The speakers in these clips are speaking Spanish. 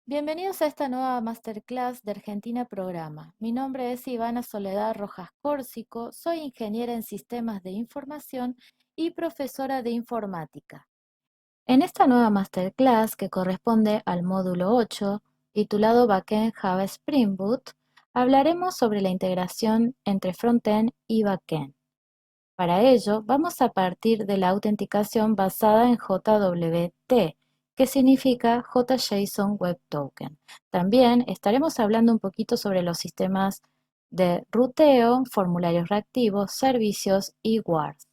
Bienvenidos a esta nueva masterclass de Argentina Programa. Mi nombre es Ivana Soledad Rojas Córsico, soy ingeniera en sistemas de información y profesora de informática. En esta nueva masterclass, que corresponde al módulo 8, titulado Backend Java Spring Boot, hablaremos sobre la integración entre frontend y backend. Para ello, vamos a partir de la autenticación basada en JWT, que significa JSON Web Token. También estaremos hablando un poquito sobre los sistemas de ruteo, formularios reactivos, servicios y WARs.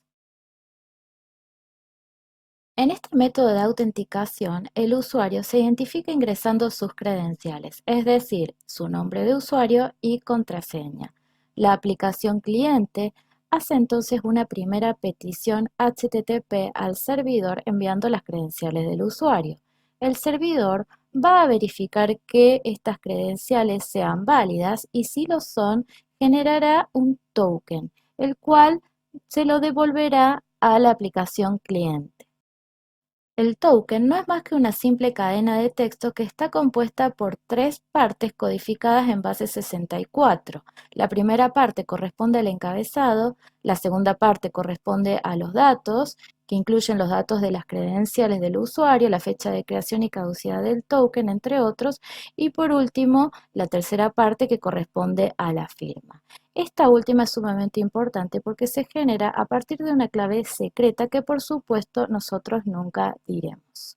En este método de autenticación, el usuario se identifica ingresando sus credenciales, es decir, su nombre de usuario y contraseña. La aplicación cliente hace entonces una primera petición HTTP al servidor enviando las credenciales del usuario. El servidor va a verificar que estas credenciales sean válidas y si lo son, generará un token, el cual se lo devolverá a la aplicación cliente. El token no es más que una simple cadena de texto que está compuesta por tres partes codificadas en base 64. La primera parte corresponde al encabezado, la segunda parte corresponde a los datos, que incluyen los datos de las credenciales del usuario, la fecha de creación y caducidad del token, entre otros, y por último, la tercera parte que corresponde a la firma. Esta última es sumamente importante porque se genera a partir de una clave secreta que por supuesto nosotros nunca diremos.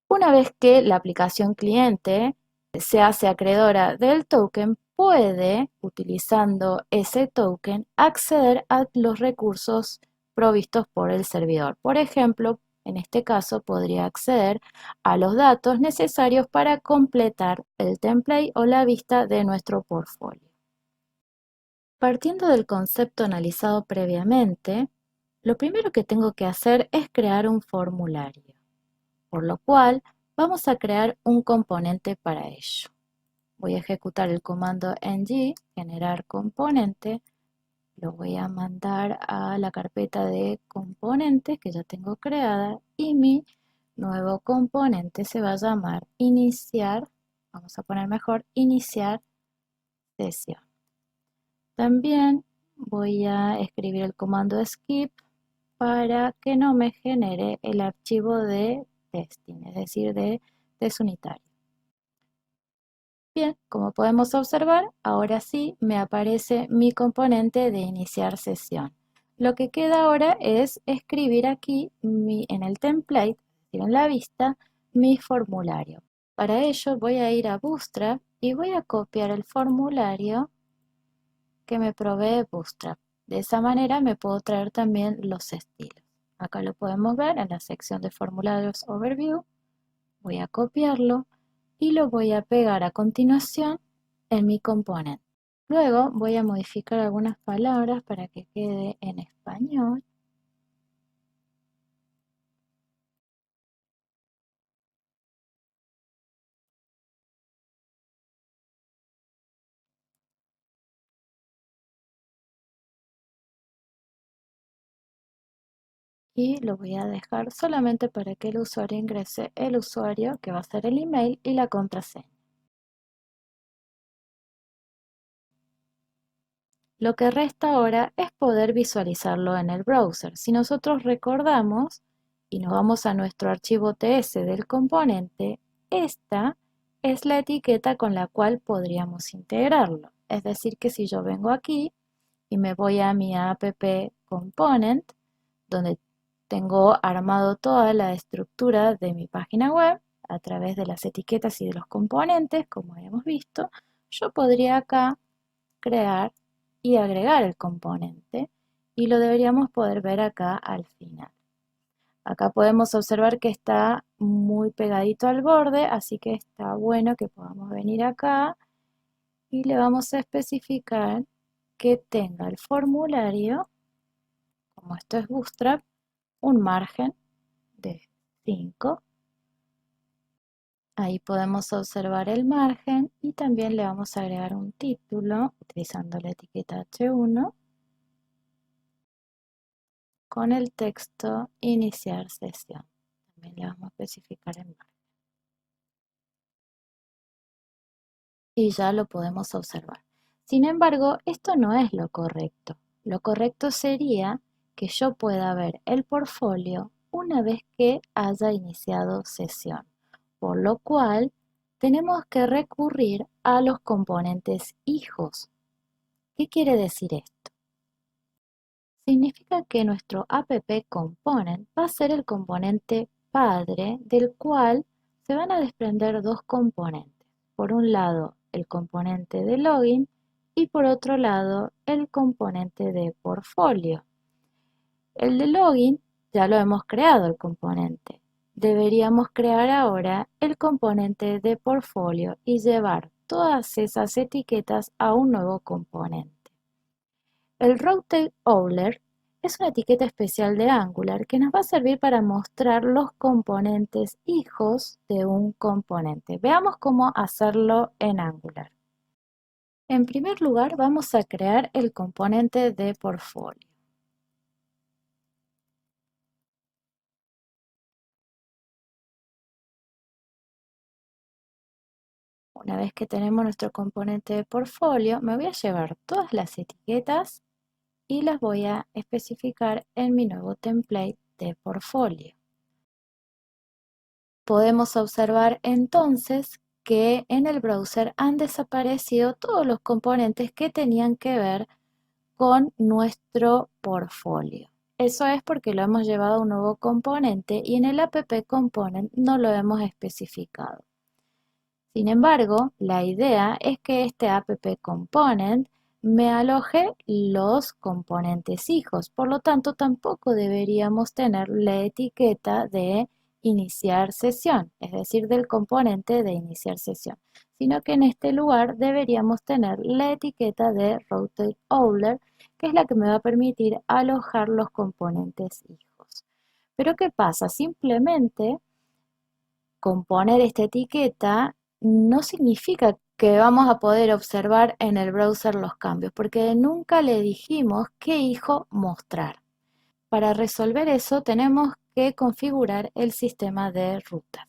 Una vez que la aplicación cliente se hace acreedora del token, puede, utilizando ese token, acceder a los recursos provistos por el servidor. Por ejemplo, en este caso podría acceder a los datos necesarios para completar el template o la vista de nuestro portfolio. Partiendo del concepto analizado previamente, lo primero que tengo que hacer es crear un formulario, por lo cual vamos a crear un componente para ello. Voy a ejecutar el comando ng, generar componente, lo voy a mandar a la carpeta de componentes que ya tengo creada y mi nuevo componente se va a llamar iniciar, vamos a poner mejor, iniciar sesión. También voy a escribir el comando skip para que no me genere el archivo de testing, es decir, de test unitario. Bien, como podemos observar, ahora sí me aparece mi componente de iniciar sesión. Lo que queda ahora es escribir aquí en el template, es decir, en la vista, mi formulario. Para ello voy a ir a Bootstrap y voy a copiar el formulario que me provee Bootstrap. De esa manera me puedo traer también los estilos. Acá lo podemos ver en la sección de formularios Overview. Voy a copiarlo y lo voy a pegar a continuación en mi componente. Luego voy a modificar algunas palabras para que quede en español. Y lo voy a dejar solamente para que el usuario ingrese el usuario, que va a ser el email, y la contraseña. Lo que resta ahora es poder visualizarlo en el browser. Si nosotros recordamos y nos vamos a nuestro archivo TS del componente, esta es la etiqueta con la cual podríamos integrarlo. Es decir, que si yo vengo aquí y me voy a mi app component, donde tengo armado toda la estructura de mi página web a través de las etiquetas y de los componentes, como hemos visto, yo podría acá crear y agregar el componente y lo deberíamos poder ver acá al final. Acá podemos observar que está muy pegadito al borde, así que está bueno que podamos venir acá y le vamos a especificar que tenga el formulario, como esto es Bootstrap, un margen de 5. Ahí podemos observar el margen y también le vamos a agregar un título utilizando la etiqueta H1 con el texto iniciar sesión. También le vamos a especificar el margen. y ya lo podemos observar. Sin embargo, esto no es lo correcto. Lo correcto sería que yo pueda ver el portfolio una vez que haya iniciado sesión, por lo cual tenemos que recurrir a los componentes hijos. ¿Qué quiere decir esto? Significa que nuestro app component va a ser el componente padre del cual se van a desprender dos componentes. Por un lado, el componente de login y por otro lado, el componente de portfolio. El de login ya lo hemos creado el componente. Deberíamos crear ahora el componente de portfolio y llevar todas esas etiquetas a un nuevo componente. El Rotate Owler es una etiqueta especial de Angular que nos va a servir para mostrar los componentes hijos de un componente. Veamos cómo hacerlo en Angular. En primer lugar, vamos a crear el componente de portfolio. Una vez que tenemos nuestro componente de portfolio, me voy a llevar todas las etiquetas y las voy a especificar en mi nuevo template de portfolio. Podemos observar entonces que en el browser han desaparecido todos los componentes que tenían que ver con nuestro portfolio. Eso es porque lo hemos llevado a un nuevo componente y en el app component no lo hemos especificado. Sin embargo, la idea es que este app component me aloje los componentes hijos, por lo tanto tampoco deberíamos tener la etiqueta de iniciar sesión, es decir, del componente de iniciar sesión, sino que en este lugar deberíamos tener la etiqueta de Rotate Owler, que es la que me va a permitir alojar los componentes hijos. Pero ¿qué pasa? Simplemente con poner esta etiqueta no significa que vamos a poder observar en el browser los cambios, porque nunca le dijimos qué hijo mostrar. Para resolver eso tenemos que configurar el sistema de rutas.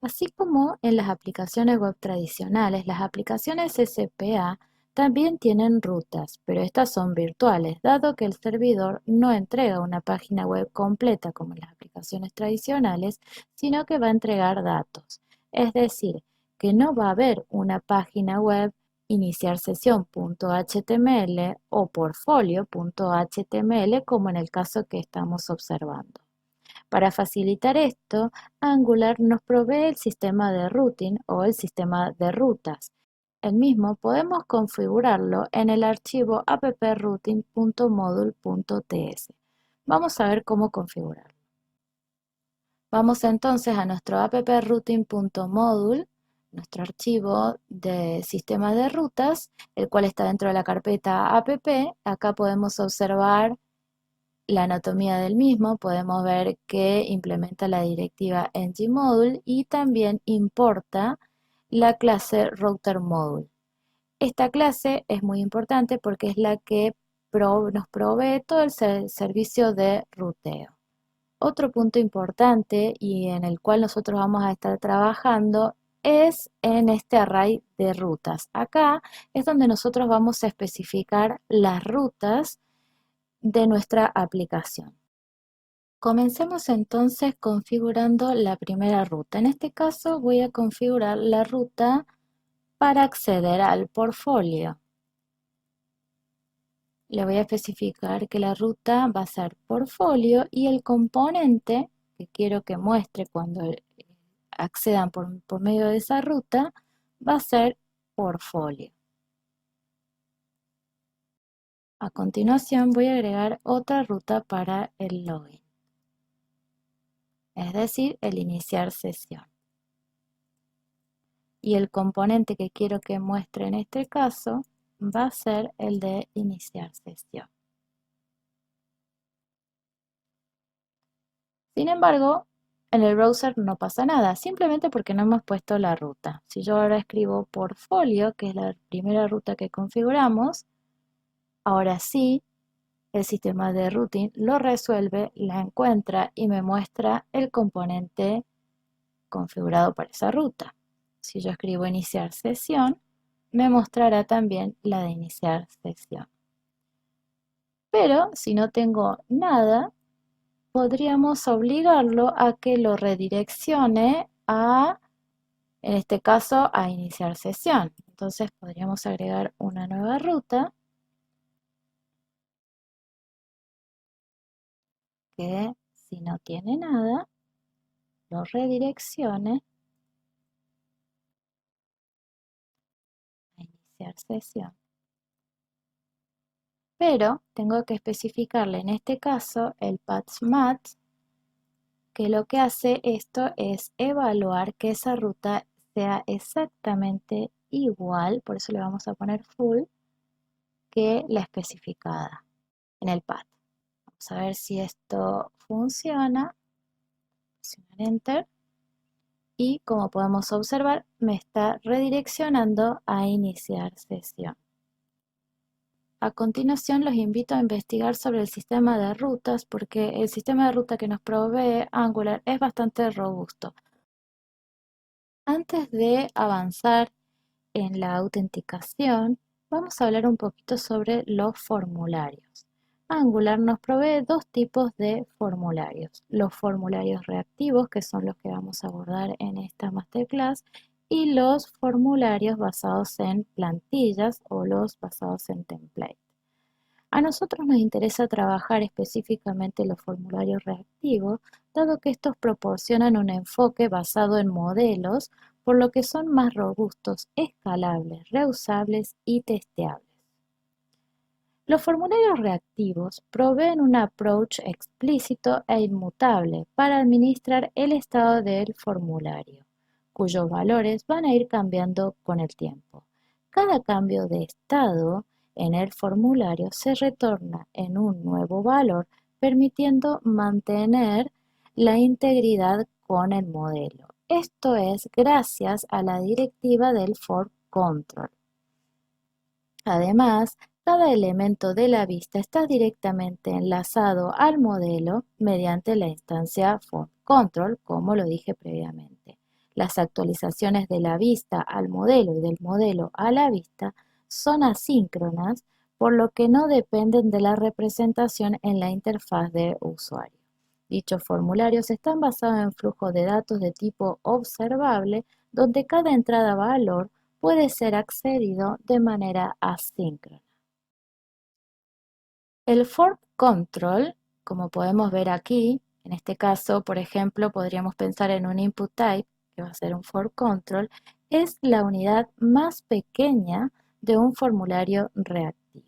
Así como en las aplicaciones web tradicionales, las aplicaciones SPA también tienen rutas, pero estas son virtuales, dado que el servidor no entrega una página web completa como en las aplicaciones tradicionales, sino que va a entregar datos. Es decir, que no va a haber una página web iniciar sesión.html o portfolio.html como en el caso que estamos observando. Para facilitar esto, Angular nos provee el sistema de routing o el sistema de rutas. El mismo podemos configurarlo en el archivo approuting.module.ts. Vamos a ver cómo configurarlo. Vamos entonces a nuestro approuting.module, nuestro archivo de sistema de rutas, el cual está dentro de la carpeta app. Acá podemos observar la anatomía del mismo, podemos ver que implementa la directiva ngModule y también importa la clase routerModule. Esta clase es muy importante porque es la que nos provee todo el servicio de ruteo. Otro punto importante y en el cual nosotros vamos a estar trabajando es en este array de rutas. Acá es donde nosotros vamos a especificar las rutas de nuestra aplicación. Comencemos entonces configurando la primera ruta. En este caso voy a configurar la ruta para acceder al portfolio. Le voy a especificar que la ruta va a ser portfolio y el componente que quiero que muestre cuando accedan por medio de esa ruta va a ser portfolio. A continuación voy a agregar otra ruta para el login, es decir, el iniciar sesión. Y el componente que quiero que muestre en este caso va a ser el de iniciar sesión. Sin embargo, en el browser no pasa nada, simplemente porque no hemos puesto la ruta. Si yo ahora escribo portfolio, que es la primera ruta que configuramos, ahora sí, el sistema de routing lo resuelve, la encuentra y me muestra el componente configurado para esa ruta. Si yo escribo iniciar sesión, me mostrará también la de iniciar sesión. Pero si no tengo nada, podríamos obligarlo a que lo redireccione a, en este caso, a iniciar sesión. Entonces podríamos agregar una nueva ruta que, si no tiene nada, lo redireccione a iniciar sesión. Pero tengo que especificarle en este caso el pathmat, que lo que hace esto es evaluar que esa ruta sea exactamente igual, por eso le vamos a poner full, que la especificada en el path. Vamos a ver si esto funciona. Presionar Enter. Y como podemos observar, me está redireccionando a iniciar sesión. A continuación, los invito a investigar sobre el sistema de rutas porque el sistema de ruta que nos provee Angular es bastante robusto. Antes de avanzar en la autenticación, vamos a hablar un poquito sobre los formularios. Angular nos provee dos tipos de formularios. Los formularios reactivos, que son los que vamos a abordar en esta masterclass, y los formularios basados en plantillas o los basados en templates. A nosotros nos interesa trabajar específicamente los formularios reactivos, dado que estos proporcionan un enfoque basado en modelos, por lo que son más robustos, escalables, reusables y testeables. Los formularios reactivos proveen un approach explícito e inmutable para administrar el estado del formulario, cuyos valores van a ir cambiando con el tiempo. Cada cambio de estado en el formulario se retorna en un nuevo valor, permitiendo mantener la integridad con el modelo. Esto es gracias a la directiva del for control. Además, cada elemento de la vista está directamente enlazado al modelo mediante la instancia forControl, como lo dije previamente. Las actualizaciones de la vista al modelo y del modelo a la vista son asíncronas, por lo que no dependen de la representación en la interfaz de usuario. Dichos formularios están basados en flujos de datos de tipo observable, donde cada entrada valor puede ser accedido de manera asíncrona. El form control, como podemos ver aquí, en este caso, por ejemplo, podríamos pensar en un input type, que va a ser un form control, es la unidad más pequeña de un formulario reactivo.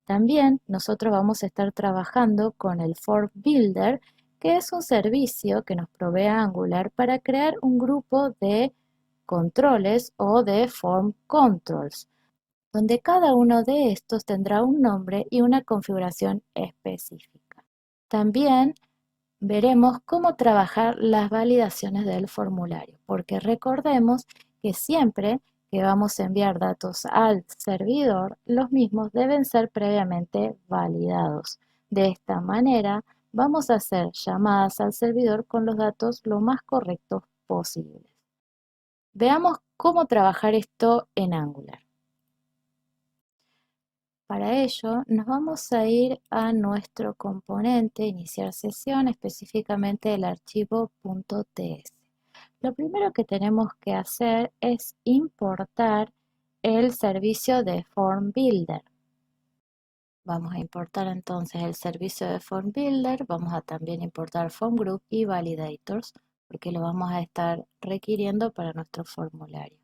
También nosotros vamos a estar trabajando con el form builder, que es un servicio que nos provee Angular para crear un grupo de controles o de form controls, donde cada uno de estos tendrá un nombre y una configuración específica. También veremos cómo trabajar las validaciones del formulario, porque recordemos que siempre que vamos a enviar datos al servidor, los mismos deben ser previamente validados. De esta manera, vamos a hacer llamadas al servidor con los datos lo más correctos posibles. Veamos cómo trabajar esto en Angular. Para ello, nos vamos a ir a nuestro componente iniciar sesión, específicamente el archivo .ts. Lo primero que tenemos que hacer es importar el servicio de Form Builder. Vamos a importar entonces el servicio de Form Builder, vamos a también importar Form Group y Validators, porque lo vamos a estar requiriendo para nuestro formulario.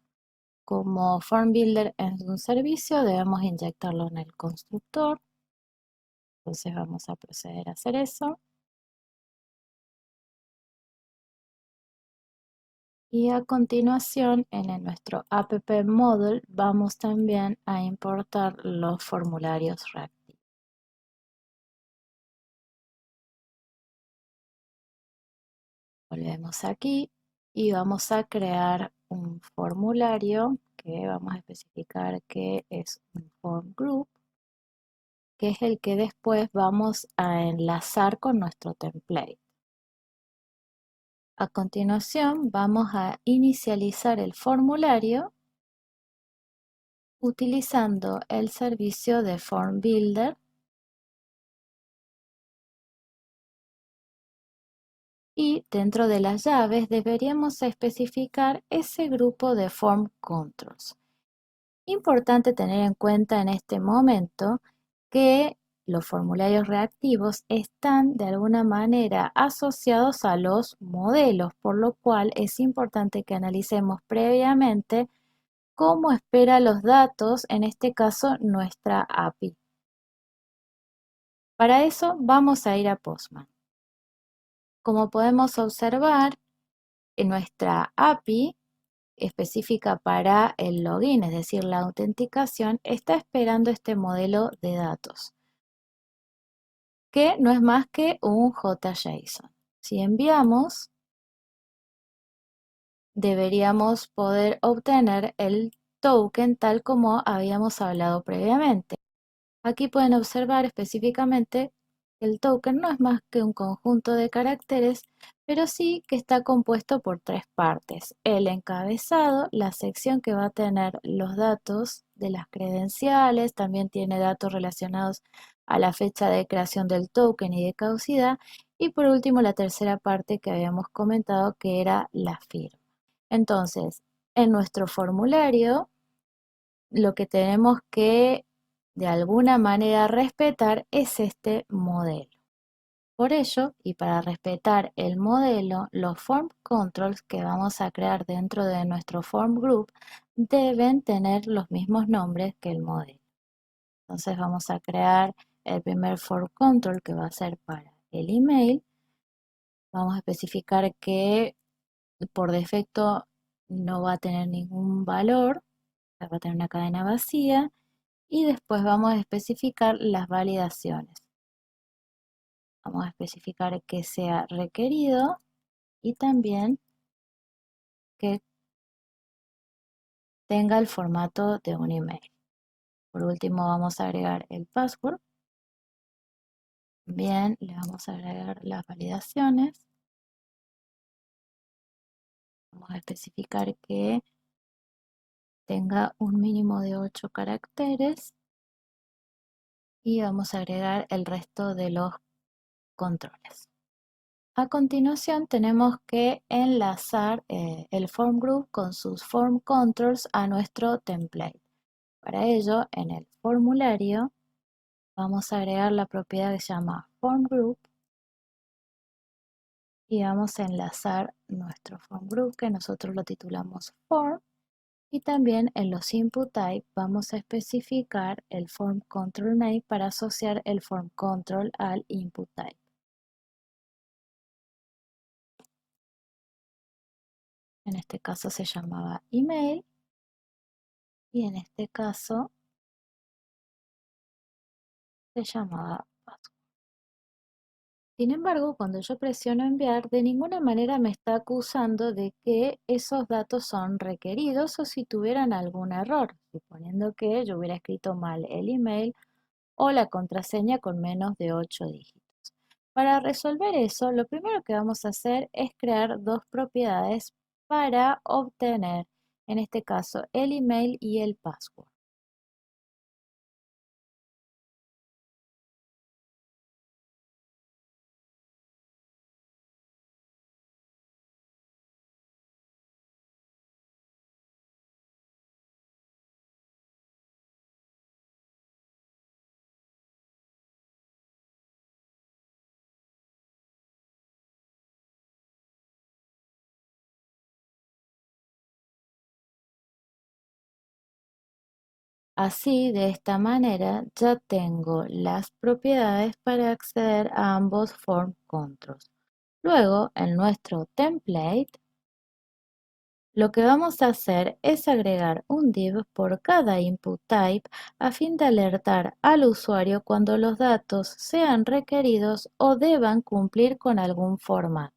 Como Form Builder es un servicio, debemos inyectarlo en el constructor. Entonces vamos a proceder a hacer eso. Y a continuación, nuestro app model, vamos también a importar los formularios reactivos. Volvemos aquí y vamos a crear un formulario que vamos a especificar que es un form group, que es el que después vamos a enlazar con nuestro template. A continuación vamos a inicializar el formulario utilizando el servicio de Form Builder y dentro de las llaves deberíamos especificar ese grupo de Form Controls. Importante tener en cuenta en este momento que los formularios reactivos están de alguna manera asociados a los modelos, por lo cual es importante que analicemos previamente cómo espera los datos, en este caso nuestra API. Para eso vamos a ir a Postman. Como podemos observar, en nuestra API específica para el login, es decir, la autenticación, está esperando este modelo de datos, que no es más que un JSON. Si enviamos, deberíamos poder obtener el token tal como habíamos hablado previamente. Aquí pueden observar específicamente que el token no es más que un conjunto de caracteres, pero sí que está compuesto por tres partes. El encabezado, la sección que va a tener los datos de las credenciales, también tiene datos relacionados a la fecha de creación del token y de caducidad, y por último la tercera parte que habíamos comentado que era la firma. Entonces, en nuestro formulario, lo que tenemos que de alguna manera respetar es este modelo. Por ello, y para respetar el modelo, los form controls que vamos a crear dentro de nuestro form group deben tener los mismos nombres que el modelo. Entonces vamos a crear el primer form control que va a ser para el email. Vamos a especificar que por defecto no va a tener ningún valor, va a tener una cadena vacía. Y después vamos a especificar las validaciones. Vamos a especificar que sea requerido y también que tenga el formato de un email. Por último vamos a agregar el password. Bien, le vamos a agregar las validaciones. Vamos a especificar que tenga un mínimo de 8 caracteres y vamos a agregar el resto de los controles. A continuación tenemos que enlazar el form group con sus form controls a nuestro template. Para ello, en el formulario vamos a agregar la propiedad que se llama form group y vamos a enlazar nuestro form group que nosotros lo titulamos form, y también en los input type vamos a especificar el form control name para asociar el form control al input type. En este caso se llamaba email y en este caso se llamaba password. Sin embargo, cuando yo presiono enviar, de ninguna manera me está acusando de que esos datos son requeridos o si tuvieran algún error, suponiendo que yo hubiera escrito mal el email o la contraseña con menos de 8 dígitos. Para resolver eso, lo primero que vamos a hacer es crear dos propiedades para obtener, en este caso, el email y el password. Así, de esta manera, ya tengo las propiedades para acceder a ambos form controls. Luego, en nuestro template, lo que vamos a hacer es agregar un div por cada input type a fin de alertar al usuario cuando los datos sean requeridos o deban cumplir con algún formato.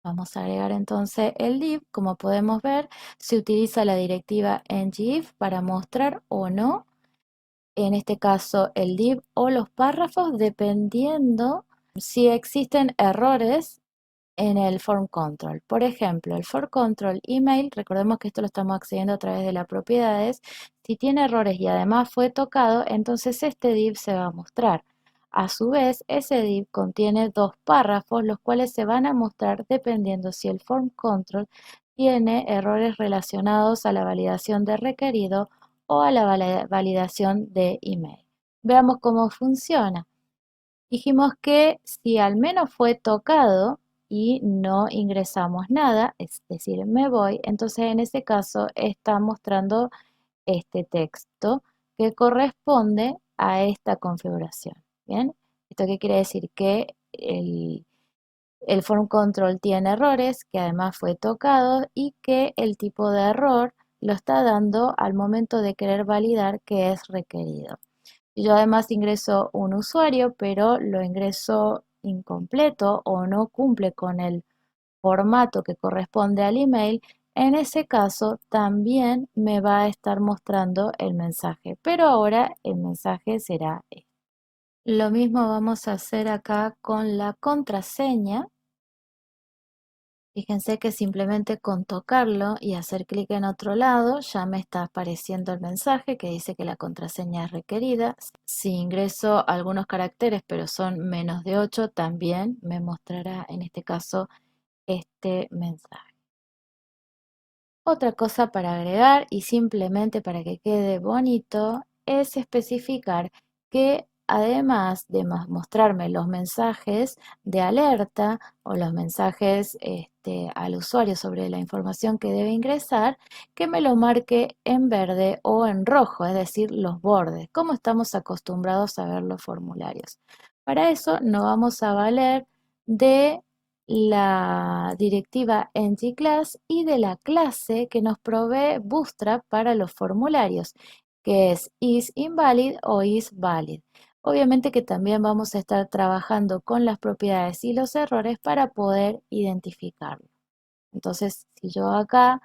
Vamos a agregar entonces el div. Como podemos ver, se utiliza la directiva ngIf para mostrar o no, en este caso el div o los párrafos, dependiendo si existen errores en el form control. Por ejemplo, el form control email, recordemos que esto lo estamos accediendo a través de las propiedades. Si tiene errores y además fue tocado, entonces este div se va a mostrar. A su vez, ese div contiene dos párrafos, los cuales se van a mostrar dependiendo si el form control tiene errores relacionados a la validación de requerido o a la validación de email. Veamos cómo funciona. Dijimos que si al menos fue tocado y no ingresamos nada, es decir, me voy, entonces en ese caso está mostrando este texto que corresponde a esta configuración. ¿Bien? ¿Esto qué quiere decir? Que el form control tiene errores, que además fue tocado y que el tipo de error lo está dando al momento de querer validar que es requerido. Yo además ingreso un usuario, pero lo ingreso incompleto o no cumple con el formato que corresponde al email. En ese caso también me va a estar mostrando el mensaje, pero ahora el mensaje será este. Lo mismo vamos a hacer acá con la contraseña. Fíjense que simplemente con tocarlo y hacer clic en otro lado ya me está apareciendo el mensaje que dice que la contraseña es requerida. Si ingreso algunos caracteres pero son menos de 8, también me mostrará en este caso este mensaje. Otra cosa para agregar y simplemente para que quede bonito es especificar que además de mostrarme los mensajes de alerta o los mensajes al usuario sobre la información que debe ingresar, que me lo marque en verde o en rojo, es decir, los bordes, como estamos acostumbrados a ver los formularios. Para eso nos vamos a valer de la directiva ngClass y de la clase que nos provee Bootstrap para los formularios, que es isInvalid o isValid. Obviamente que también vamos a estar trabajando con las propiedades y los errores para poder identificarlo. Entonces, si yo acá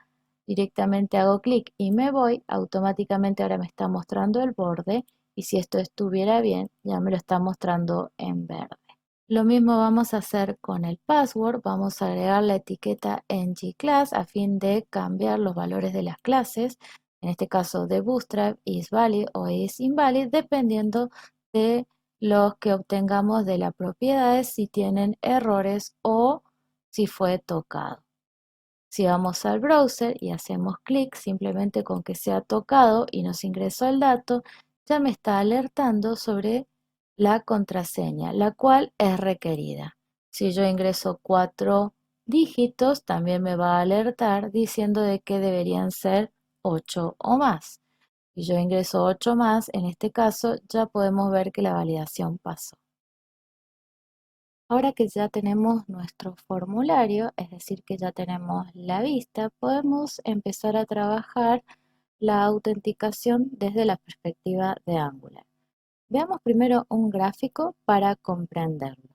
directamente hago clic y me voy, automáticamente ahora me está mostrando el borde y si esto estuviera bien, ya me lo está mostrando en verde. Lo mismo vamos a hacer con el password, vamos a agregar la etiqueta ngClass a fin de cambiar los valores de las clases, en este caso de Bootstrap, isValid o isInvalid, dependiendo de los que obtengamos de las propiedades, si tienen errores o si fue tocado. Si vamos al browser y hacemos clic, simplemente con que sea tocado y nos ingresó el dato, ya me está alertando sobre la contraseña, la cual es requerida. Si yo ingreso 4 dígitos, también me va a alertar diciendo de que deberían ser 8 o más. Si yo ingreso 8 más, en este caso ya podemos ver que la validación pasó. Ahora que ya tenemos nuestro formulario, es decir, que ya tenemos la vista, podemos empezar a trabajar la autenticación desde la perspectiva de Angular. Veamos primero un gráfico para comprenderlo.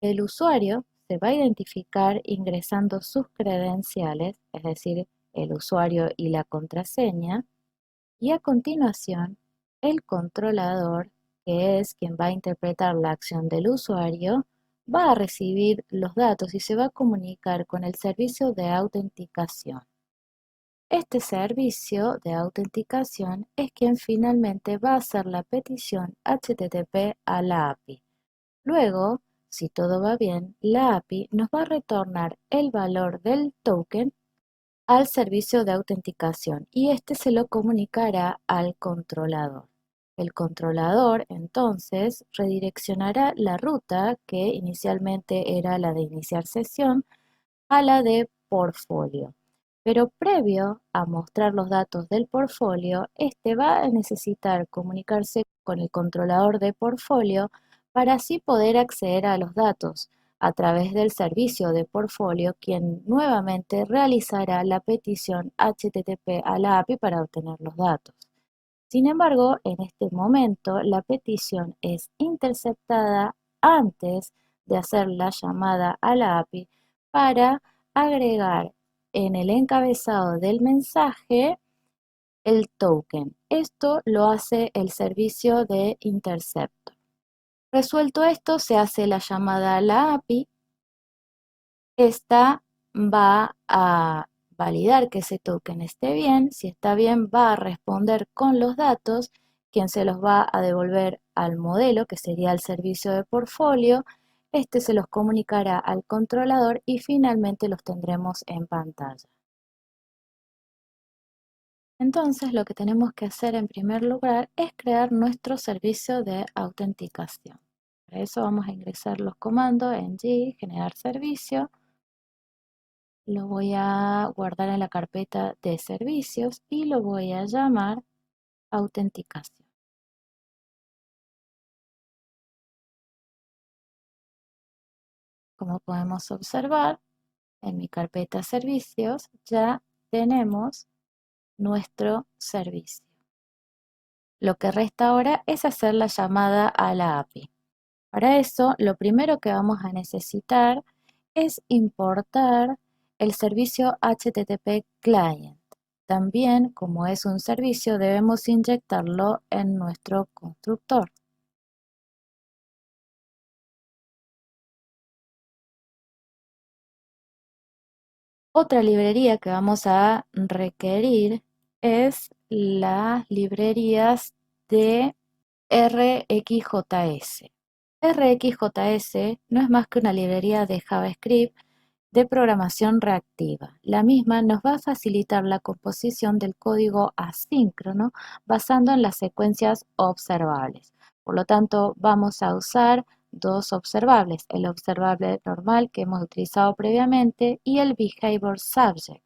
El usuario se va a identificar ingresando sus credenciales, es decir, el usuario y la contraseña, y a continuación el controlador, que es quien va a interpretar la acción del usuario, va a recibir los datos y se va a comunicar con el servicio de autenticación. Este servicio de autenticación es quien finalmente va a hacer la petición HTTP a la API. Luego, si todo va bien, la API nos va a retornar el valor del token al servicio de autenticación y este se lo comunicará al controlador. El controlador entonces redireccionará la ruta que inicialmente era la de iniciar sesión a la de portfolio. Pero previo a mostrar los datos del portfolio, este va a necesitar comunicarse con el controlador de portfolio para así poder acceder a los datos a través del servicio de portfolio, quien nuevamente realizará la petición HTTP a la API para obtener los datos. Sin embargo, en este momento la petición es interceptada antes de hacer la llamada a la API para agregar en el encabezado del mensaje el token. Esto lo hace el servicio de Interceptor. Resuelto esto, se hace la llamada a la API esta va a validar que ese token esté bien. Si está bien, va a responder con los datos, quien se los va a devolver al modelo, que sería el servicio de portfolio. Este se los comunicará al controlador y finalmente los tendremos en pantalla. Entonces, lo que tenemos que hacer en primer lugar es crear nuestro servicio de autenticación. Para eso vamos a ingresar los comandos en G, generar servicio. Lo voy a guardar en la carpeta de servicios y lo voy a llamar autenticación. Como podemos observar, en mi carpeta servicios ya tenemos nuestro servicio. Lo que resta ahora es hacer la llamada a la API. Para eso, lo primero que vamos a necesitar es importar el servicio HTTP Client. También, como es un servicio, debemos inyectarlo en nuestro constructor. Otra librería que vamos a requerir es las librerías de RxJS. RxJS no es más que una librería de JavaScript de programación reactiva. La misma nos va a facilitar la composición del código asíncrono basando en las secuencias observables. Por lo tanto, vamos a usar dos observables, el observable normal que hemos utilizado previamente y el behavior subject.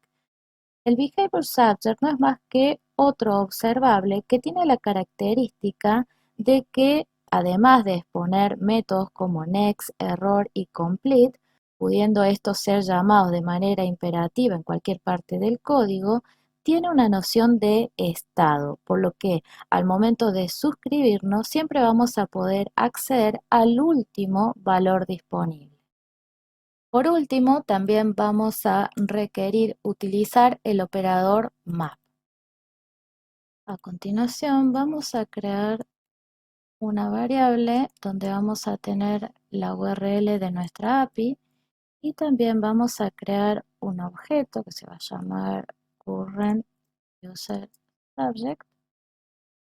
El behavior subject no es más que otro observable que tiene la característica de que, además de exponer métodos como next, error y complete, pudiendo estos ser llamados de manera imperativa en cualquier parte del código, tiene una noción de estado, por lo que al momento de suscribirnos siempre vamos a poder acceder al último valor disponible. Por último, también vamos a requerir utilizar el operador map. A continuación, vamos a crear una variable donde vamos a tener la URL de nuestra API y también vamos a crear un objeto que se va a llamar current user subject,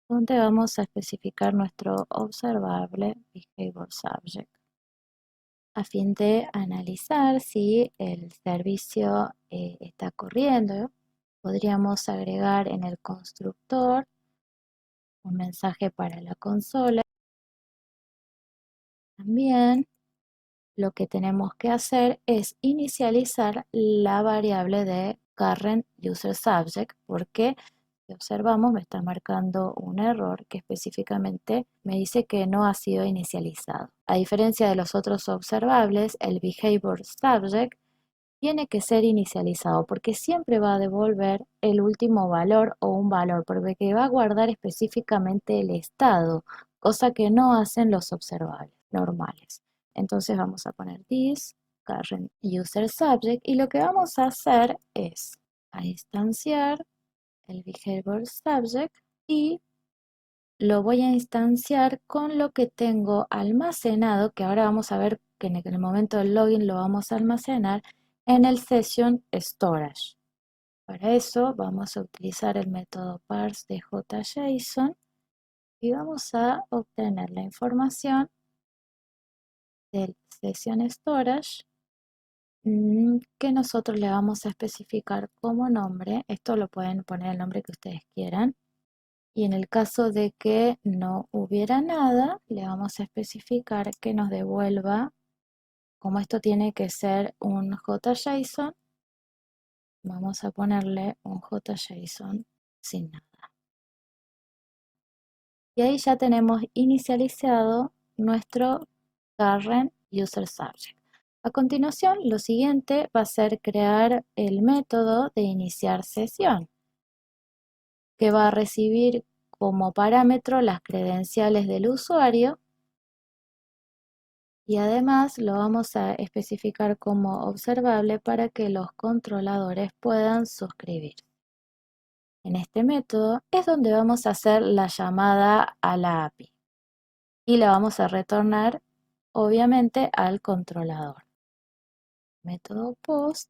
donde vamos a especificar nuestro observable behavior subject, a fin de analizar si el servicio está corriendo. Podríamos agregar en el constructor un mensaje para la consola. También lo que tenemos que hacer es inicializar la variable de current user subject, porque si observamos me está marcando un error que específicamente me dice que no ha sido inicializado. A diferencia de los otros observables, el behavior subject tiene que ser inicializado porque siempre va a devolver el último valor o un valor, porque va a guardar específicamente el estado, cosa que no hacen los observables normales. Entonces vamos a poner this current user subject y lo que vamos a hacer es a instanciar el behavior subject y lo voy a instanciar con lo que tengo almacenado, que ahora vamos a ver que en el momento del login lo vamos a almacenar en el session storage. Para eso vamos a utilizar el método parse de JSON y vamos a obtener la información del session storage que nosotros le vamos a especificar como nombre. Esto lo pueden poner el nombre que ustedes quieran. Y en el caso de que no hubiera nada, le vamos a especificar que nos devuelva, como esto tiene que ser un JSON, vamos a ponerle un JSON sin nada. Y ahí ya tenemos inicializado nuestro current user subject. A continuación, lo siguiente va a ser crear el método de iniciar sesión, que va a recibir como parámetro las credenciales del usuario y además lo vamos a especificar como observable para que los controladores puedan suscribir. En este método es donde vamos a hacer la llamada a la API y la vamos a retornar obviamente al controlador. método post.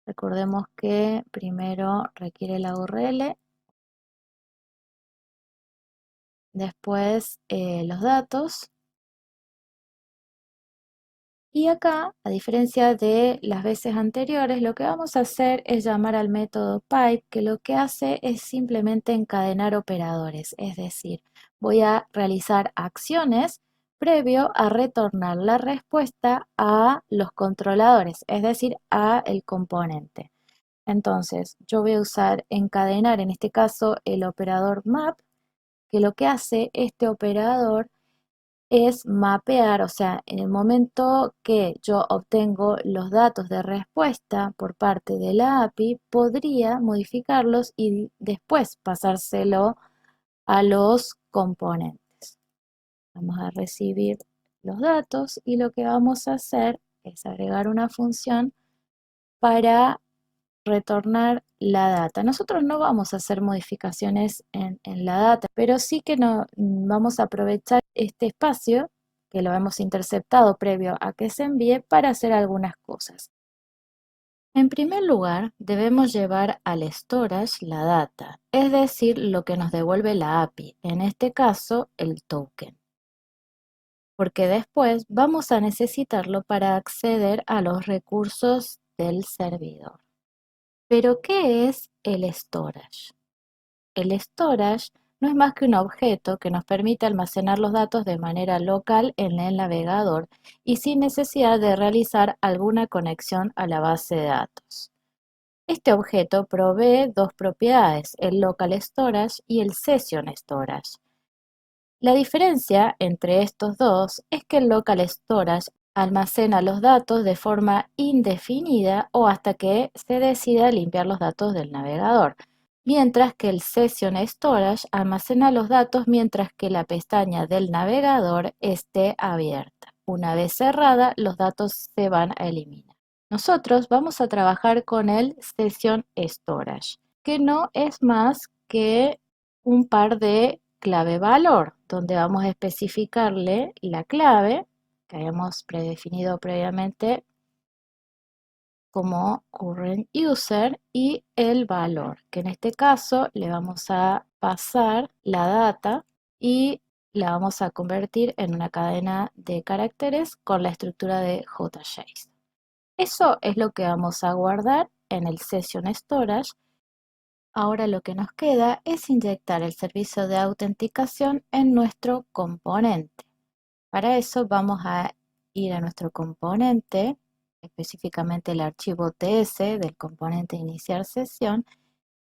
Recordemos que primero requiere la URL, después los datos. Y acá, a diferencia de las veces anteriores, lo que vamos a hacer es llamar al método pipe, que lo que hace es simplemente encadenar operadores, es decir, voy a realizar acciones previo a retornar la respuesta a los controladores, es decir, a el componente. Entonces, yo voy a usar encadenar, en este caso, el operador map, que lo que hace este operador es mapear, o sea, en el momento que yo obtengo los datos de respuesta por parte de la API, podría modificarlos y después pasárselo a los componentes. Vamos a recibir los datos y lo que vamos a hacer es agregar una función para retornar la data. Nosotros no vamos a hacer modificaciones en la data, pero sí que no, vamos a aprovechar este espacio que lo hemos interceptado previo a que se envíe para hacer algunas cosas. En primer lugar, debemos llevar al storage la data, es decir, lo que nos devuelve la API, en este caso el token, porque después vamos a necesitarlo para acceder a los recursos del servidor. Pero, ¿qué es el storage? El storage no es más que un objeto que nos permite almacenar los datos de manera local en el navegador y sin necesidad de realizar alguna conexión a la base de datos. Este objeto provee dos propiedades, el local storage y el session storage. La diferencia entre estos dos es que el local storage almacena los datos de forma indefinida o hasta que se decida limpiar los datos del navegador, mientras que el session storage almacena los datos mientras que la pestaña del navegador esté abierta. Una vez cerrada, los datos se van a eliminar. Nosotros vamos a trabajar con el session storage, que no es más que un par de clave valor, donde vamos a especificarle la clave que habíamos predefinido previamente como current user y el valor, que en este caso le vamos a pasar la data y la vamos a convertir en una cadena de caracteres con la estructura de JSON. Eso es lo que vamos a guardar en el session storage. Ahora lo que nos queda es inyectar el servicio de autenticación en nuestro componente. Para eso vamos a ir a nuestro componente, específicamente el archivo TS del componente iniciar sesión,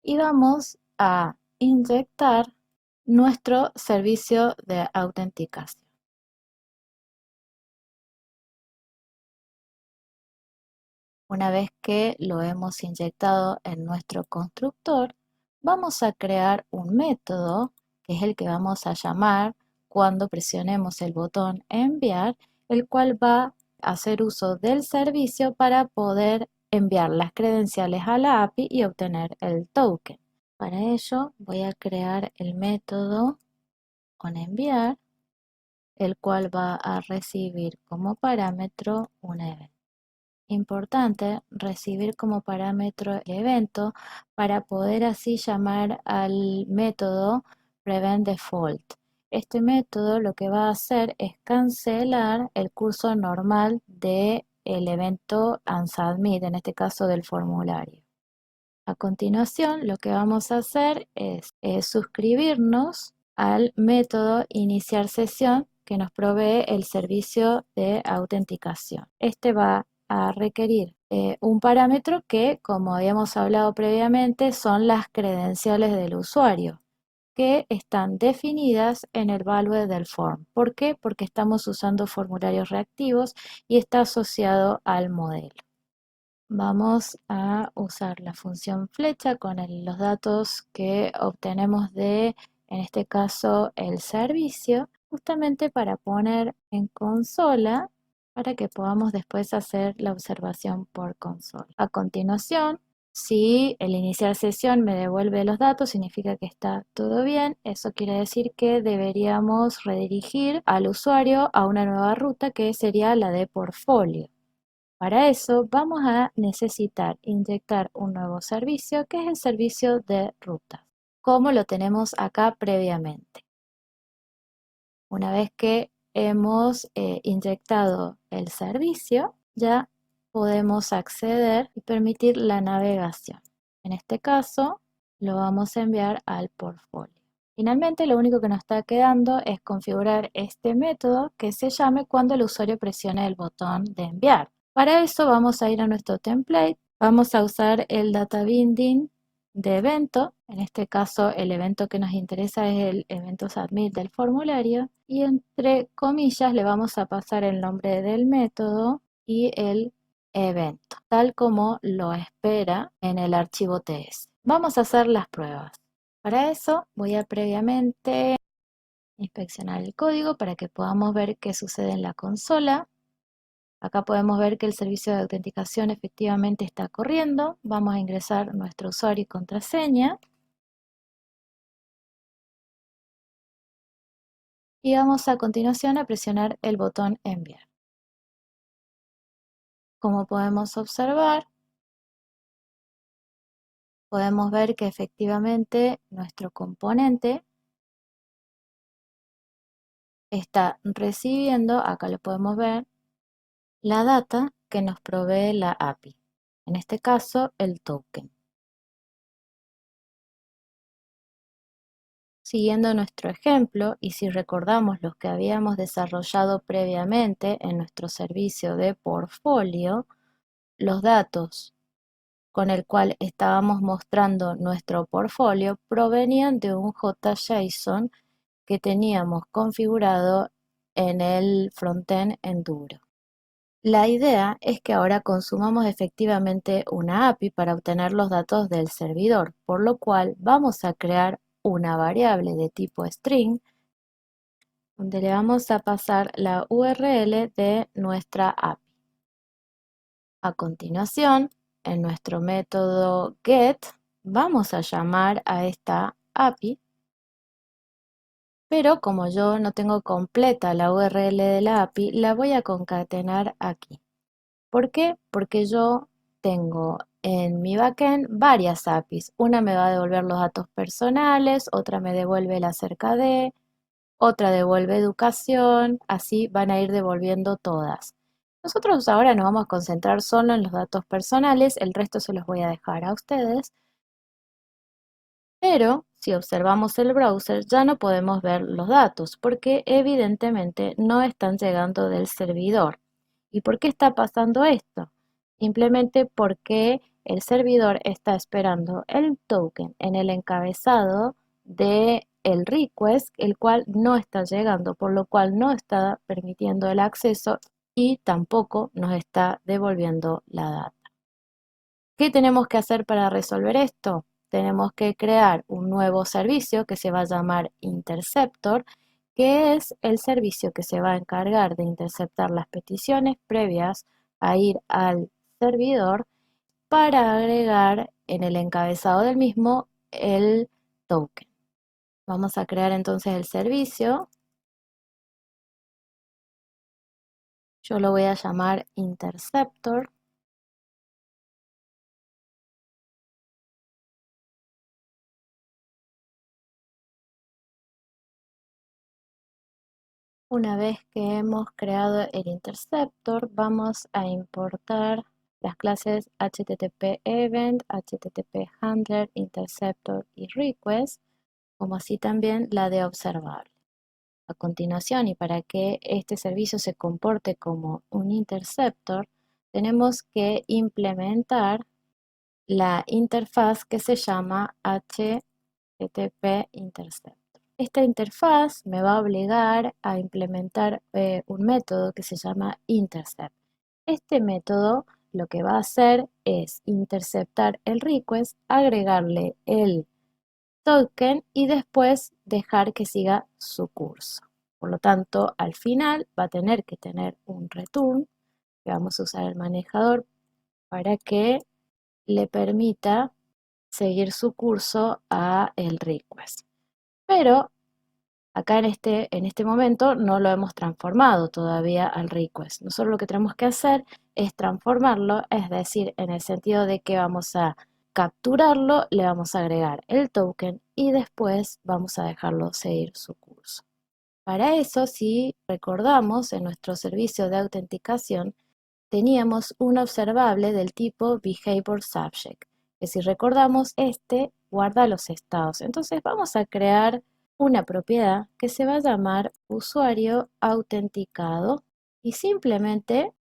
y vamos a inyectar nuestro servicio de autenticación. Una vez que lo hemos inyectado en nuestro constructor, vamos a crear un método, que es el que vamos a llamar cuando presionemos el botón enviar, el cual va a hacer uso del servicio para poder enviar las credenciales a la API y obtener el token. Para ello voy a crear el método onEnviar, el cual va a recibir como parámetro un evento. Importante recibir como parámetro el evento para poder así llamar al método preventDefault. Este método lo que va a hacer es cancelar el curso normal del evento onSubmit, en este caso del formulario. A continuación, lo que vamos a hacer es suscribirnos al método iniciar sesión que nos provee el servicio de autenticación. Este va a requerir un parámetro que, como habíamos hablado previamente, son las credenciales del usuario, que están definidas en el value del form. ¿Por qué? Porque estamos usando formularios reactivos y está asociado al modelo. Vamos a usar la función flecha con los datos que obtenemos de, en este caso, el servicio, justamente para poner en consola para que podamos después hacer la observación por consola. A continuación, si el iniciar sesión me devuelve los datos, significa que está todo bien. Eso quiere decir que deberíamos redirigir al usuario a una nueva ruta que sería la de portfolio. Para eso vamos a necesitar inyectar un nuevo servicio que es el servicio de rutas, como lo tenemos acá previamente. Una vez que hemos inyectado el servicio, ya podemos acceder y permitir la navegación. En este caso, lo vamos a enviar al portfolio. Finalmente, lo único que nos está quedando es configurar este método que se llame cuando el usuario presione el botón de enviar. Para eso vamos a ir a nuestro template, vamos a usar el data binding de evento. En este caso, el evento que nos interesa es el evento submit del formulario y entre comillas le vamos a pasar el nombre del método y el evento, tal como lo espera en el archivo TS. Vamos a hacer las pruebas. Para eso voy a previamente inspeccionar el código para que podamos ver qué sucede en la consola. Acá podemos ver que el servicio de autenticación efectivamente está corriendo. Vamos a ingresar nuestro usuario y contraseña. Y vamos a continuación a presionar el botón enviar. Como podemos observar, podemos ver que efectivamente nuestro componente está recibiendo, acá lo podemos ver, la data que nos provee la API. En este caso, el token. Siguiendo nuestro ejemplo, y si recordamos los que habíamos desarrollado previamente en nuestro servicio de portfolio, los datos con el cual estábamos mostrando nuestro portfolio provenían de un JSON que teníamos configurado en el frontend Enduro. La idea es que ahora consumamos efectivamente una API para obtener los datos del servidor, por lo cual vamos a crear una variable de tipo string donde le vamos a pasar la URL de nuestra API. A continuación, en nuestro método get, vamos a llamar a esta API, pero como yo no tengo completa la URL de la API, la voy a concatenar aquí. ¿Por qué? Porque yo tengo en mi backend varias APIs. Una me va a devolver los datos personales, otra me devuelve el acerca de, otra devuelve educación, así van a ir devolviendo todas. Nosotros ahora nos vamos a concentrar solo en los datos personales, el resto se los voy a dejar a ustedes, pero si observamos el browser ya no podemos ver los datos porque evidentemente no están llegando del servidor. ¿Y por qué está pasando esto? Simplemente porque el servidor está esperando el token en el encabezado de el request, el cual no está llegando, por lo cual no está permitiendo el acceso y tampoco nos está devolviendo la data. ¿Qué tenemos que hacer para resolver esto? Tenemos que crear un nuevo servicio que se va a llamar Interceptor, que es el servicio que se va a encargar de interceptar las peticiones previas a ir al servidor para agregar en el encabezado del mismo el token. Vamos a crear entonces el servicio. Yo lo voy a llamar Interceptor. Una vez que hemos creado el interceptor, vamos a importar las clases HTTP Event, HTTP Handler, Interceptor y Request, como así también la de observable. A continuación, y para que este servicio se comporte como un interceptor, tenemos que implementar la interfaz que se llama HTTP Interceptor. Esta interfaz me va a obligar a implementar un método que se llama intercept. Este método lo que va a hacer es interceptar el request, agregarle el token y después dejar que siga su curso. Por lo tanto, al final va a tener que tener un return, que vamos a usar el manejador para que le permita seguir su curso a el request. Pero Acá en este momento no lo hemos transformado todavía al request. Nosotros lo que tenemos que hacer es transformarlo, es decir, en el sentido de que vamos a capturarlo, le vamos a agregar el token y después vamos a dejarlo seguir su curso. Para eso, si recordamos, en nuestro servicio de autenticación teníamos un observable del tipo behavior subject, que si recordamos, este guarda los estados. Entonces vamos a crear una propiedad que se va a llamar usuario autenticado y simplemente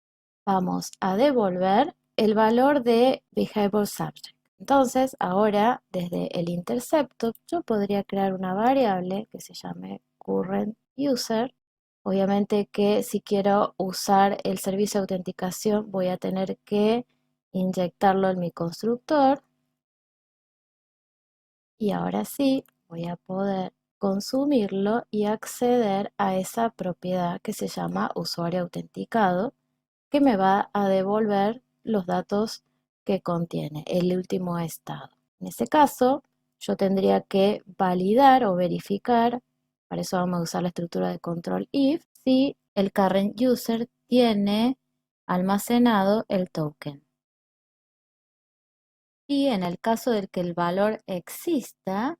vamos a devolver el valor de behavior subject. Entonces, ahora desde el interceptor yo podría crear una variable que se llame current user. Obviamente que si quiero usar el servicio de autenticación voy a tener que inyectarlo en mi constructor y ahora sí voy a poder consumirlo y acceder a esa propiedad que se llama usuario autenticado, que me va a devolver los datos que contiene, el último estado. En ese caso, yo tendría que validar o verificar, para eso vamos a usar la estructura de control if, si el current user tiene almacenado el token. Y en el caso de que el valor exista,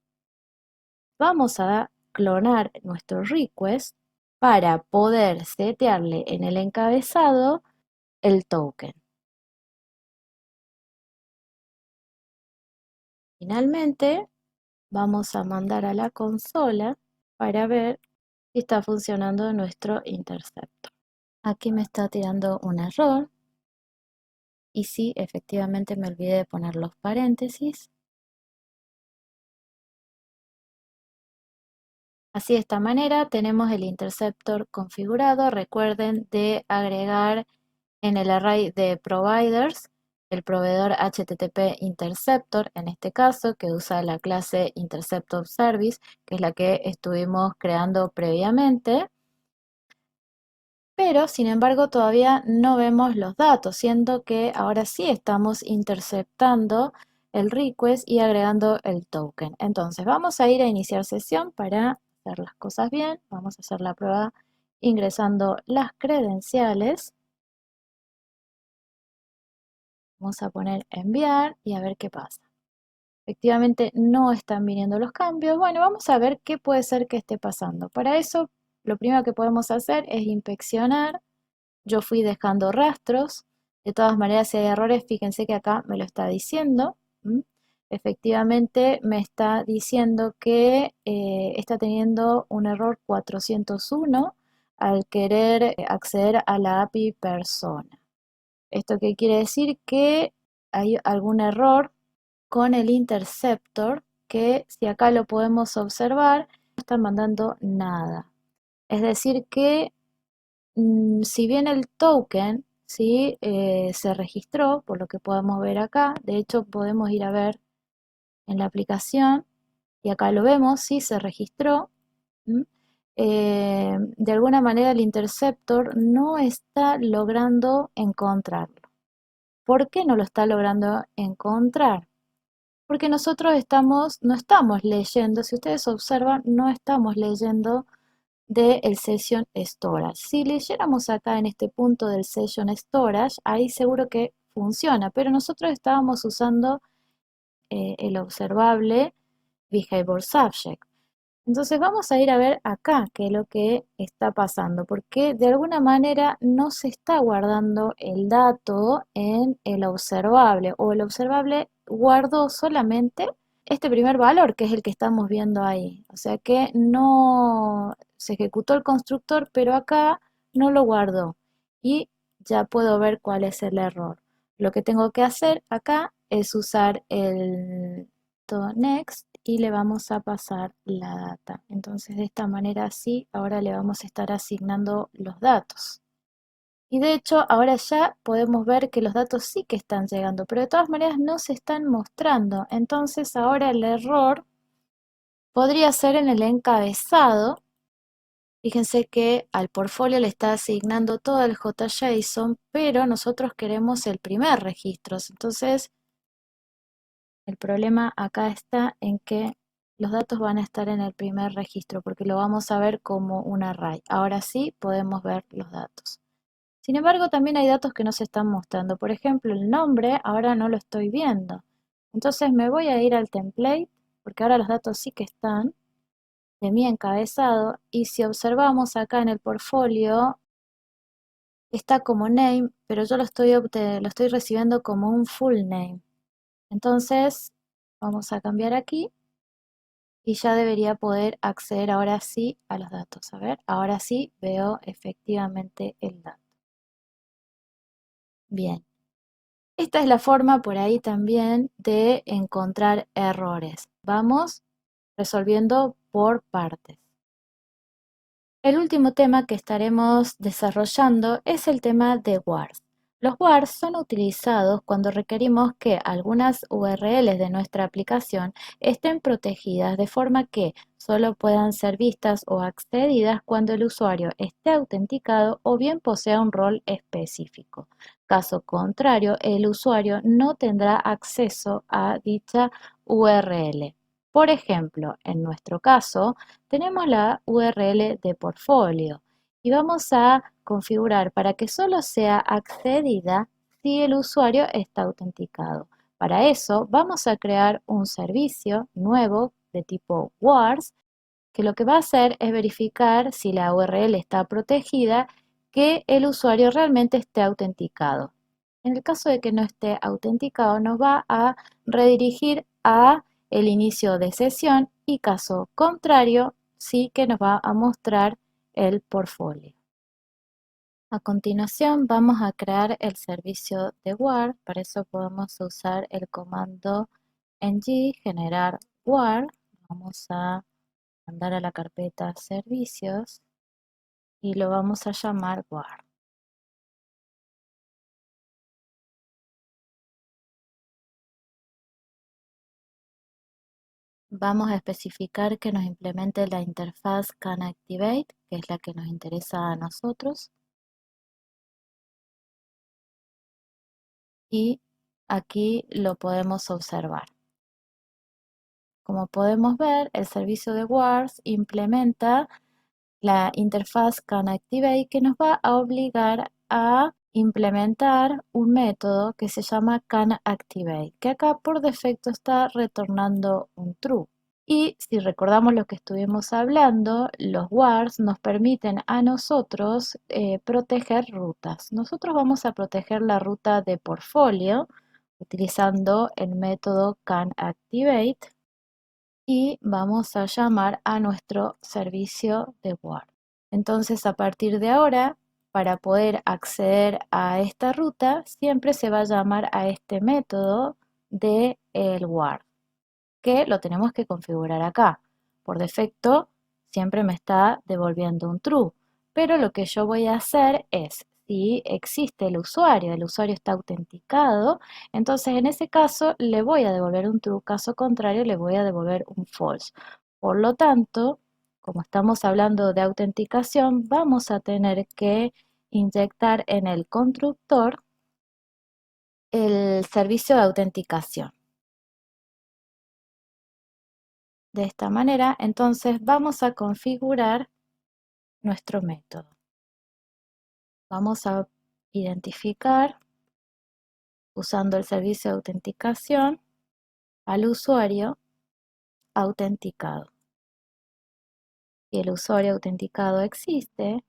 vamos a clonar nuestro request para poder setearle en el encabezado el token. Finalmente, vamos a mandar a la consola para ver si está funcionando nuestro interceptor. Aquí me está tirando un error y sí, efectivamente me olvidé de poner los paréntesis. Así de esta manera tenemos el interceptor configurado. Recuerden de agregar en el array de providers el proveedor HTTP interceptor, en este caso, que usa la clase interceptor service, que es la que estuvimos creando previamente. Pero, sin embargo, todavía no vemos los datos, siendo que ahora sí estamos interceptando el request y agregando el token. Entonces, vamos a ir a iniciar sesión para hacer las cosas bien. Vamos a hacer la prueba ingresando las credenciales. Vamos a poner enviar y a ver qué pasa. Efectivamente no están viniendo los cambios. Bueno, vamos a ver qué puede ser que esté pasando. Para eso, lo primero que podemos hacer es inspeccionar. Yo fui dejando rastros. De todas maneras, si hay errores, fíjense que acá me lo está diciendo. Efectivamente, me está diciendo que está teniendo un error 401 al querer acceder a la API persona. ¿Esto qué quiere decir? Que hay algún error con el interceptor que, si acá lo podemos observar, no está mandando nada. Es decir que si bien el token ¿sí? Se registró, por lo que podemos ver acá, de hecho podemos ir a ver en la aplicación y acá lo vemos, sí se registró. De alguna manera el interceptor no está logrando encontrarlo. ¿Por qué no lo está logrando encontrar? Porque nosotros no estamos leyendo, si ustedes observan, no estamos leyendo del Session Storage. Si leyéramos acá en este punto del Session Storage, ahí seguro que funciona, pero nosotros estábamos usando el observable Behavior Subject. Entonces vamos a ir a ver acá qué es lo que está pasando, porque de alguna manera no se está guardando el dato en el observable, o el observable guardó solamente este primer valor, que es el que estamos viendo ahí. O sea que no se ejecutó el constructor, pero acá no lo guardó. Y ya puedo ver cuál es el error. Lo que tengo que hacer acá es usar el next y le vamos a pasar la data. Entonces de esta manera sí, ahora le vamos a estar asignando los datos. Y de hecho ahora ya podemos ver que los datos sí que están llegando, pero de todas maneras no se están mostrando. Entonces ahora el error podría ser en el encabezado. Fíjense que al portfolio le está asignando todo el JSON, pero nosotros queremos el primer registro. Entonces el problema acá está en que los datos van a estar en el primer registro porque lo vamos a ver como un array. Ahora sí podemos ver los datos. Sin embargo, también hay datos que no se están mostrando. Por ejemplo, el nombre ahora no lo estoy viendo. Entonces me voy a ir al template, porque ahora los datos sí que están de mi encabezado. Y si observamos acá en el portfolio, está como name, pero yo lo estoy recibiendo como un full name. Entonces, vamos a cambiar aquí y ya debería poder acceder ahora sí a los datos. A ver, ahora sí veo efectivamente el dato. Bien. Esta es la forma por ahí también de encontrar errores. Vamos resolviendo por partes. El último tema que estaremos desarrollando es el tema de WARs. Los WARs son utilizados cuando requerimos que algunas URLs de nuestra aplicación estén protegidas de forma que solo puedan ser vistas o accedidas cuando el usuario esté autenticado o bien posea un rol específico. Caso contrario, el usuario no tendrá acceso a dicha URL. Por ejemplo, en nuestro caso, tenemos la URL de portfolio y vamos a configurar para que solo sea accedida si el usuario está autenticado. Para eso vamos a crear un servicio nuevo de tipo WARS que lo que va a hacer es verificar si la URL está protegida, que el usuario realmente esté autenticado. En el caso de que no esté autenticado, nos va a redirigir a el inicio de sesión y caso contrario, sí que nos va a mostrar el portfolio. A continuación vamos a crear el servicio de WAR, para eso podemos usar el comando ng generar WAR. Vamos a mandar a la carpeta servicios y lo vamos a llamar WAR. Vamos a especificar que nos implemente la interfaz CanActivate, que es la que nos interesa a nosotros. Y aquí lo podemos observar. Como podemos ver, el servicio de WARS implementa la interfaz CanActivate que nos va a obligar a implementar un método que se llama CanActivate, que acá por defecto está retornando un true. Y si recordamos lo que estuvimos hablando, los WARs nos permiten a nosotros proteger rutas. Nosotros vamos a proteger la ruta de portfolio utilizando el método CanActivate y vamos a llamar a nuestro servicio de WAR. Entonces, a partir de ahora, para poder acceder a esta ruta, siempre se va a llamar a este método de el WAR, que lo tenemos que configurar acá. Por defecto, siempre me está devolviendo un true, pero lo que yo voy a hacer es, si existe el usuario está autenticado, entonces en ese caso le voy a devolver un true, caso contrario le voy a devolver un false. Por lo tanto, como estamos hablando de autenticación, vamos a tener que inyectar en el constructor el servicio de autenticación. De esta manera, entonces vamos a configurar nuestro método. Vamos a identificar, usando el servicio de autenticación, al usuario autenticado. Si el usuario autenticado existe, es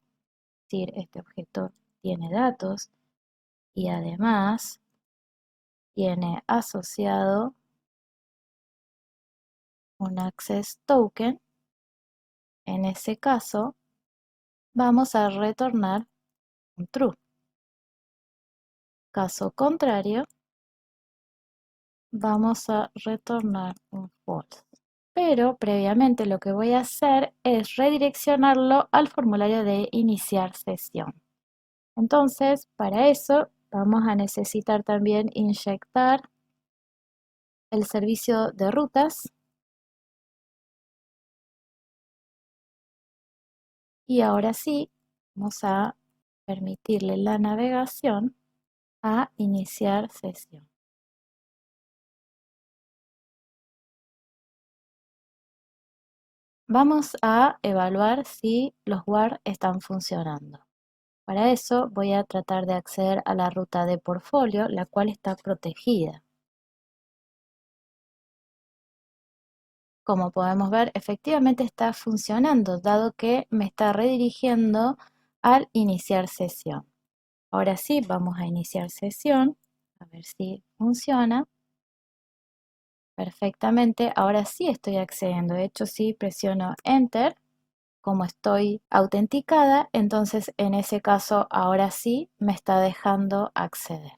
decir, este objeto tiene datos y además tiene asociado un access token, en ese caso vamos a retornar un true. Caso contrario, vamos a retornar un false. Pero previamente lo que voy a hacer es redireccionarlo al formulario de iniciar sesión. Entonces, para eso vamos a necesitar también inyectar el servicio de rutas y ahora sí vamos a permitirle la navegación a iniciar sesión. Vamos a evaluar si los WAR están funcionando. Para eso voy a tratar de acceder a la ruta de portfolio, la cual está protegida. Como podemos ver, efectivamente está funcionando, dado que me está redirigiendo al iniciar sesión. Ahora sí, vamos a iniciar sesión, a ver si funciona perfectamente. Ahora sí estoy accediendo. De hecho, si presiono Enter, como estoy autenticada, entonces en ese caso ahora sí me está dejando acceder.